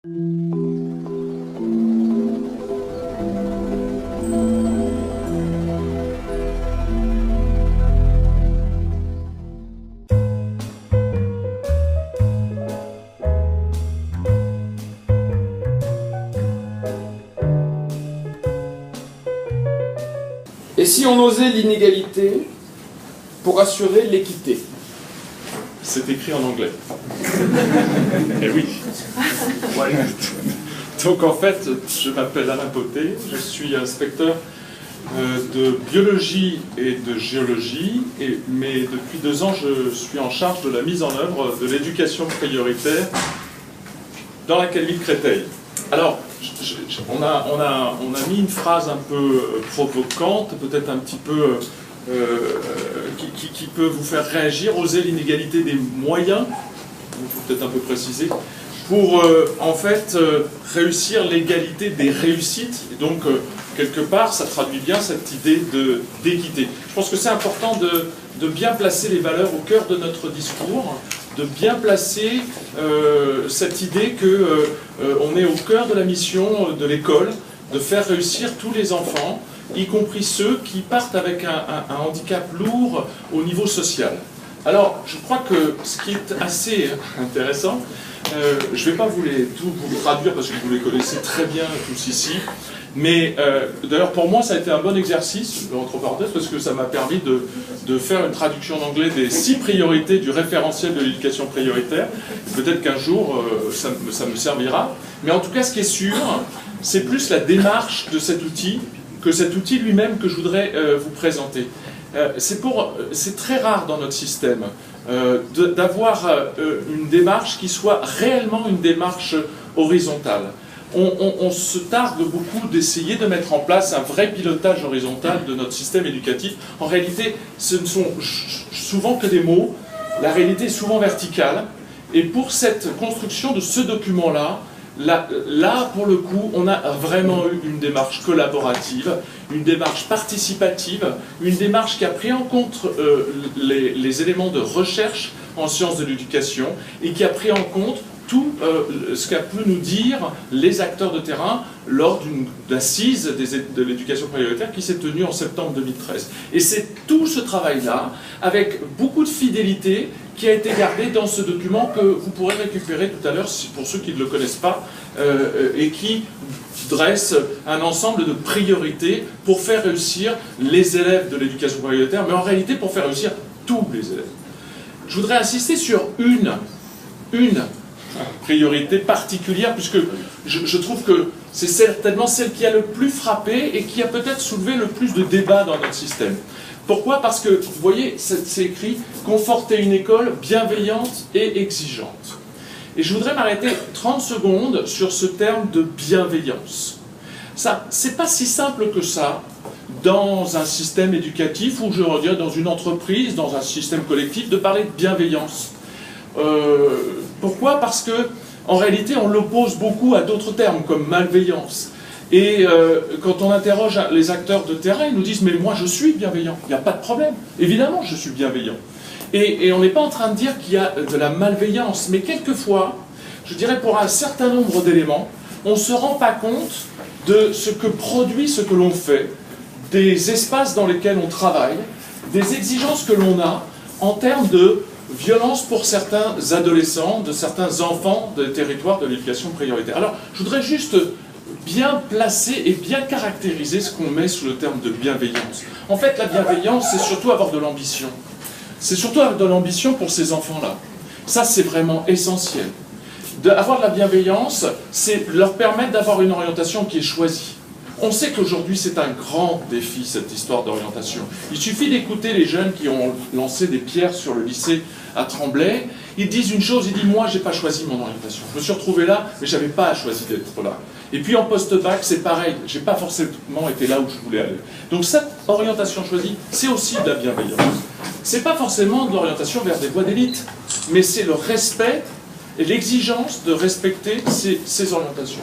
Et si on osait l'inégalité pour assurer l'équité? C'est écrit en anglais. Eh oui. Ouais. Donc en fait, je m'appelle Alain Poté, je suis inspecteur de biologie et de géologie, mais depuis 2 ans, je suis en charge de la mise en œuvre de l'éducation prioritaire dans l'académie de Créteil. Alors, on a mis une phrase un peu provocante, peut-être un petit peu qui peut vous faire réagir, oser l'inégalité des moyens, il faut peut-être un peu préciser, pour en fait réussir l'égalité des réussites. Et donc, quelque part, ça traduit bien cette idée d'équité. Je pense que c'est important de bien placer les valeurs au cœur de notre discours, de bien placer cette idée qu'on est au cœur de la mission de l'école, de faire réussir tous les enfants, y compris ceux qui partent avec un handicap lourd au niveau social. Alors, je crois que ce qui est assez intéressant, je ne vais pas tout vous traduire parce que vous les connaissez très bien tous ici, mais d'ailleurs pour moi ça a été un bon exercice, entre parenthèses, parce que ça m'a permis de faire une traduction en anglais des 6 priorités du référentiel de l'éducation prioritaire. Peut-être qu'un jour ça me servira, mais en tout cas ce qui est sûr, c'est plus la démarche de cet outil que cet outil lui-même que je voudrais vous présenter. C'est très rare dans notre système d'avoir une démarche qui soit réellement une démarche horizontale. On se targue beaucoup d'essayer de mettre en place un vrai pilotage horizontal de notre système éducatif. En réalité, ce ne sont souvent que des mots, la réalité est souvent verticale, et pour cette construction de ce document-là, là, pour le coup, on a vraiment eu une démarche collaborative, une démarche participative, une démarche qui a pris en compte les éléments de recherche en sciences de l'éducation et qui a pris en compte tout ce qu'a pu nous dire les acteurs de terrain lors d'une assise de l'éducation prioritaire qui s'est tenue en septembre 2013. Et c'est tout ce travail-là, avec beaucoup de fidélité, qui a été gardé dans ce document que vous pourrez récupérer tout à l'heure, pour ceux qui ne le connaissent pas, et qui dresse un ensemble de priorités pour faire réussir les élèves de l'éducation prioritaire, mais en réalité pour faire réussir tous les élèves. Je voudrais insister sur une priorité particulière, puisque je trouve que c'est certainement celle qui a le plus frappé et qui a peut-être soulevé le plus de débats dans notre système. Pourquoi? Parce que, vous voyez, c'est écrit « Conforter une école bienveillante et exigeante ». Et je voudrais m'arrêter 30 secondes sur ce terme de bienveillance. C'est pas si simple que ça dans un système éducatif, ou je veux dire dans une entreprise, dans un système collectif, de parler de bienveillance. Pourquoi? Parce que, en réalité, on l'oppose beaucoup à d'autres termes, comme malveillance. Et quand on interroge les acteurs de terrain, ils nous disent « mais moi je suis bienveillant, il n'y a pas de problème, évidemment je suis bienveillant ». Et on n'est pas en train de dire qu'il y a de la malveillance, mais quelquefois, je dirais pour un certain nombre d'éléments, on ne se rend pas compte de ce que produit ce que l'on fait, des espaces dans lesquels on travaille, des exigences que l'on a en termes de violence pour certains adolescents, de certains enfants des territoires de l'éducation prioritaire. Alors, je voudrais juste bien placer et bien caractériser ce qu'on met sous le terme de bienveillance. En fait, la bienveillance, c'est surtout avoir de l'ambition. C'est surtout avoir de l'ambition pour ces enfants-là. Ça, c'est vraiment essentiel. Avoir de la bienveillance, c'est leur permettre d'avoir une orientation qui est choisie. On sait qu'aujourd'hui, c'est un grand défi, cette histoire d'orientation. Il suffit d'écouter les jeunes qui ont lancé des pierres sur le lycée à Tremblay. Ils disent une chose, ils disent « moi, je n'ai pas choisi mon orientation. Je me suis retrouvé là, mais je n'avais pas choisi d'être là. » Et puis en post-bac, c'est pareil. Je n'ai pas forcément été là où je voulais aller. Donc cette orientation choisie, c'est aussi de la bienveillance. Ce n'est pas forcément de l'orientation vers des voies d'élite, mais c'est le respect et l'exigence de respecter ces orientations.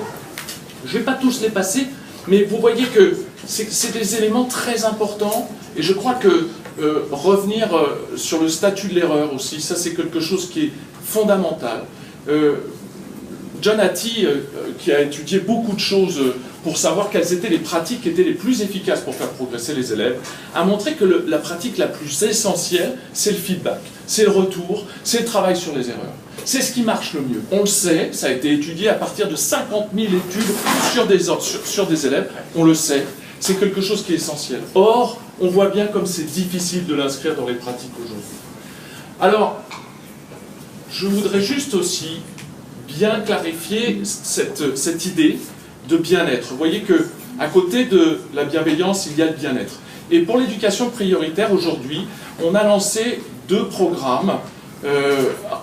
Je ne vais pas tous les passer, mais vous voyez que c'est des éléments très importants, et je crois que revenir sur le statut de l'erreur aussi, ça c'est quelque chose qui est fondamental. John Hattie, qui a étudié beaucoup de choses pour savoir quelles étaient les pratiques qui étaient les plus efficaces pour faire progresser les élèves, a montré que la pratique la plus essentielle, c'est le feedback, c'est le retour, c'est le travail sur les erreurs. C'est ce qui marche le mieux. On le sait, ça a été étudié à partir de 50 000 études sur des élèves, on le sait, c'est quelque chose qui est essentiel. Or, on voit bien comme c'est difficile de l'inscrire dans les pratiques aujourd'hui. Alors, je voudrais juste aussi bien clarifier cette idée de bien-être. Vous voyez qu'à côté de la bienveillance, il y a le bien-être. Et pour l'éducation prioritaire, aujourd'hui, on a lancé 2 programmes.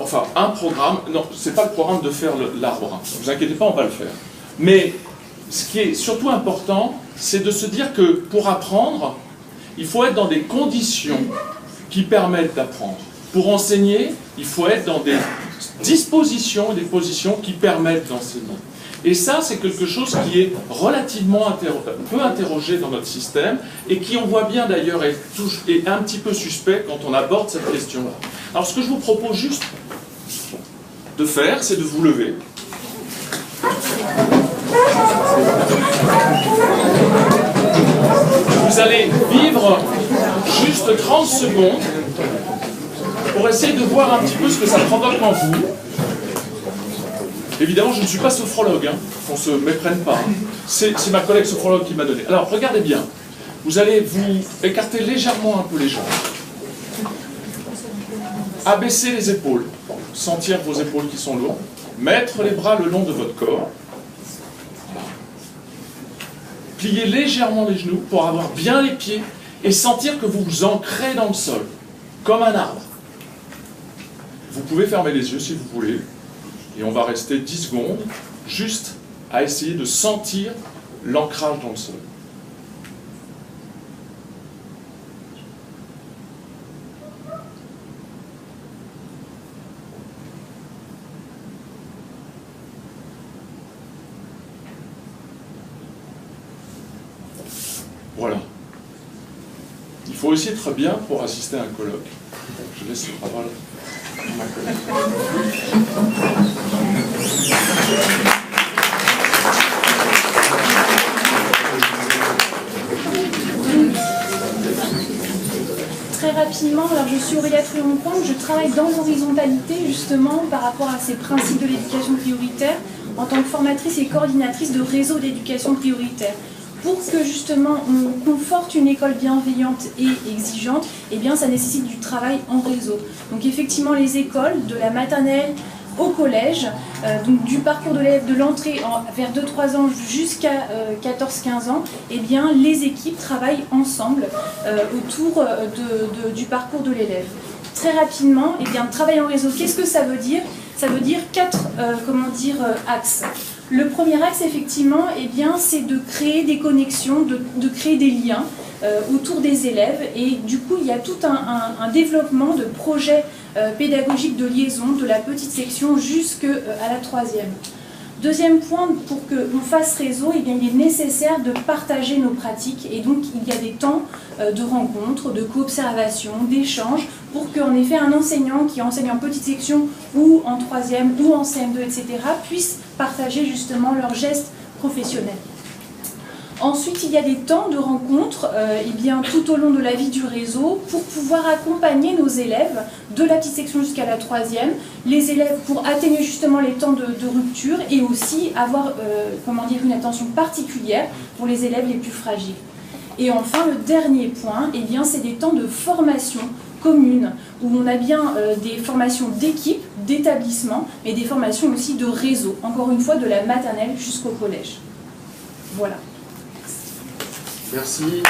Enfin, un programme, non, c'est pas le programme de faire l'arbre, hein. Ne vous inquiétez pas, on va le faire. Mais ce qui est surtout important, c'est de se dire que pour apprendre, il faut être dans des conditions qui permettent d'apprendre. Pour enseigner, il faut être dans des dispositions et des positions qui permettent d'enseigner. Et ça, c'est quelque chose qui est relativement peu interrogé dans notre système et qui, on voit bien d'ailleurs, est un petit peu suspect quand on aborde cette question-là. Alors, ce que je vous propose juste de faire, c'est de vous lever. Vous allez vivre juste 30 secondes pour essayer de voir un petit peu ce que ça provoque en vous. Évidemment, je ne suis pas sophrologue, hein, qu'on ne se méprenne pas. C'est ma collègue sophrologue qui m'a donné. Alors, regardez bien. Vous allez vous écarter légèrement un peu les jambes. Abaisser les épaules. Sentir vos épaules qui sont lourdes. Mettre les bras le long de votre corps. Voilà. Plier légèrement les genoux pour avoir bien les pieds et sentir que vous vous ancrez dans le sol, comme un arbre. Vous pouvez fermer les yeux si vous voulez. Et on va rester 10 secondes, juste à essayer de sentir l'ancrage dans le sol. Voilà. Il faut aussi être bien pour assister à un colloque. Je laisse la parole à ma collègue. Très rapidement, alors je suis Aurélia Truon-Combe, je travaille dans l'horizontalité justement par rapport à ces principes de l'éducation prioritaire en tant que formatrice et coordinatrice de réseau d'éducation prioritaire. Pour que justement on conforte une école bienveillante et exigeante, eh bien ça nécessite du travail en réseau. Donc effectivement les écoles, de la maternelle au collège, donc du parcours de l'élève de l'entrée vers 2-3 ans jusqu'à 14-15 ans, eh bien les équipes travaillent ensemble autour du parcours de l'élève. Très rapidement, eh bien travail en réseau, qu'est-ce que ça veut dire? Ça veut dire 4 axes. Le premier axe, effectivement, eh bien, c'est de créer des connexions, de créer des liens autour des élèves. Et du coup, il y a tout un développement de projets pédagogiques de liaison de la petite section jusqu'à la 3e. Deuxième point, pour qu'on fasse réseau, eh bien, il est nécessaire de partager nos pratiques. Et donc, il y a des temps de rencontres, de co-observation, d'échanges, pour qu'en effet, un enseignant qui enseigne en petite section ou en 3e ou en CM2, etc., puisse partager justement leurs gestes professionnels. Ensuite, il y a des temps de rencontres eh bien, tout au long de la vie du réseau pour pouvoir accompagner nos élèves de la petite section jusqu'à la 3e, les élèves pour atténuer justement les temps de rupture et aussi avoir une attention particulière pour les élèves les plus fragiles. Et enfin, le dernier point, eh bien, c'est des temps de formation commune, où on a bien des formations d'équipe, d'établissement, mais des formations aussi de réseau, encore une fois de la maternelle jusqu'au collège. Voilà. Merci.